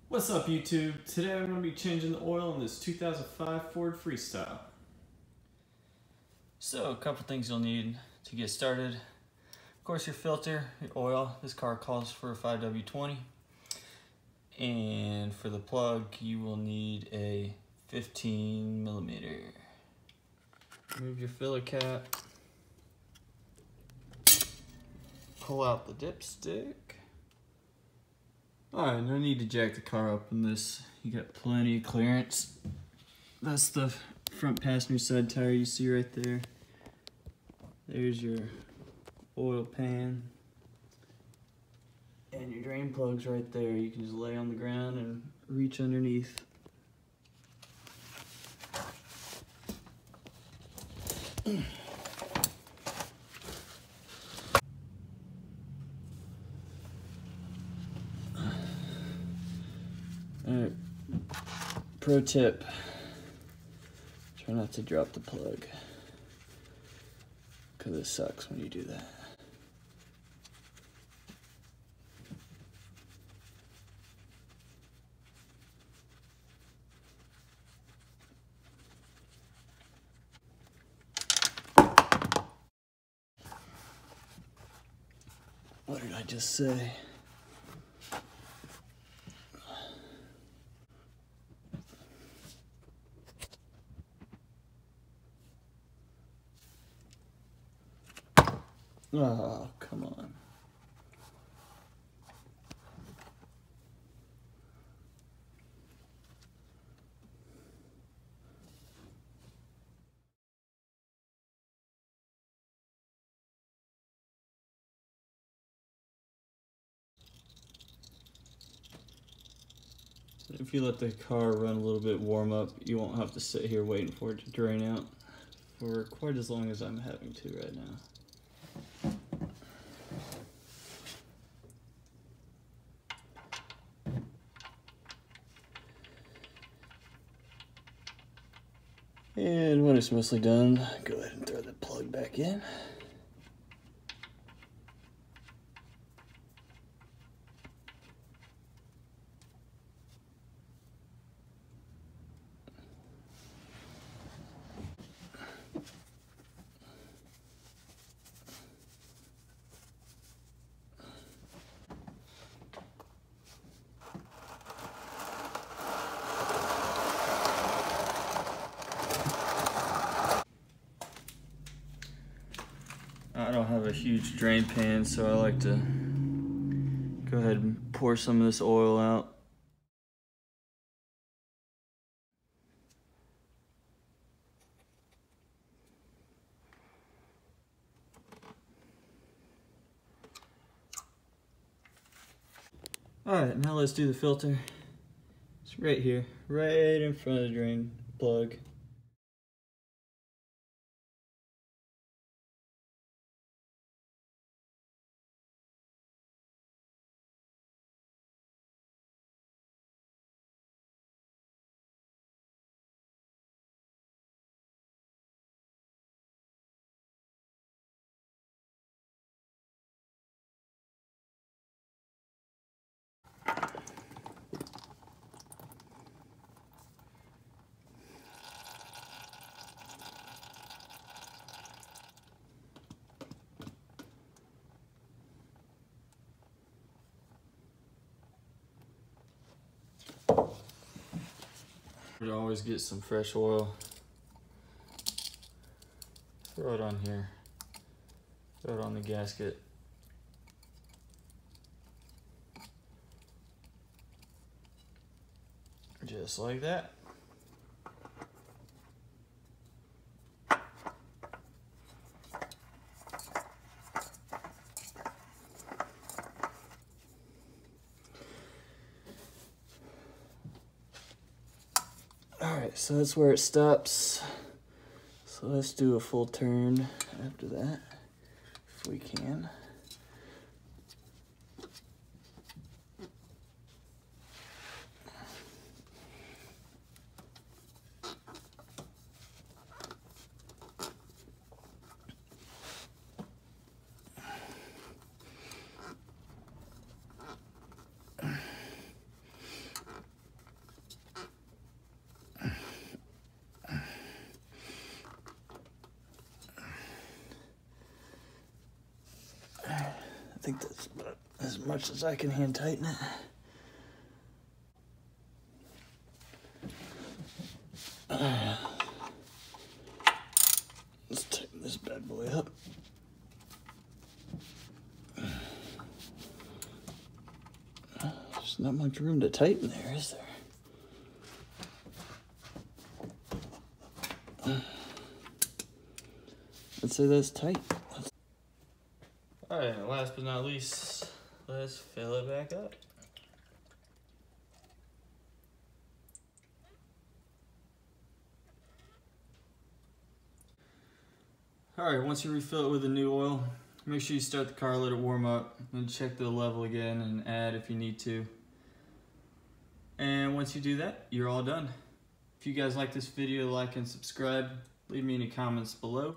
What's up YouTube? Today I'm going to be changing the oil in this 2005 Ford Freestyle. So a couple things you'll need to get started. Of course your filter, your oil. This car calls for a 5W20. And for the plug you will need a 15mm. Remove your filler cap. Pull out the dipstick. Alright, no need to jack the car up in this. You got plenty of clearance. That's the front passenger side tire you see right there. There's your oil pan. And your drain plug's right there. You can just lay on the ground and reach underneath. Alright, pro tip, try not to drop the plug, because it sucks when you do that. What did I just say? Oh, come on. If you let the car run a little bit warm up, you won't have to sit here waiting for it to drain out for quite as long as I'm having to right now. And when it's mostly done, go ahead and throw the plug back in. I don't have a huge drain pan, so I like to go ahead and pour some of this oil out. Alright, now let's do the filter. It's right here, right in front of the drain plug. You always get some fresh oil. Throw it on here. Throw it on the gasket. Just like that. Alright, so that's where it stops. So let's do a full turn after that, if we can. think that's about as much as I can hand tighten it. Let's tighten this bad boy up. There's not much room to tighten there, is there? I'd say that's tight. Alright, last but not least, let's fill it back up. Alright, once you refill it with the new oil, make sure you start the car, let it warm up, and check the level again and add if you need to. And once you do that, you're all done. If you guys like this video, like and subscribe. Leave me any comments below.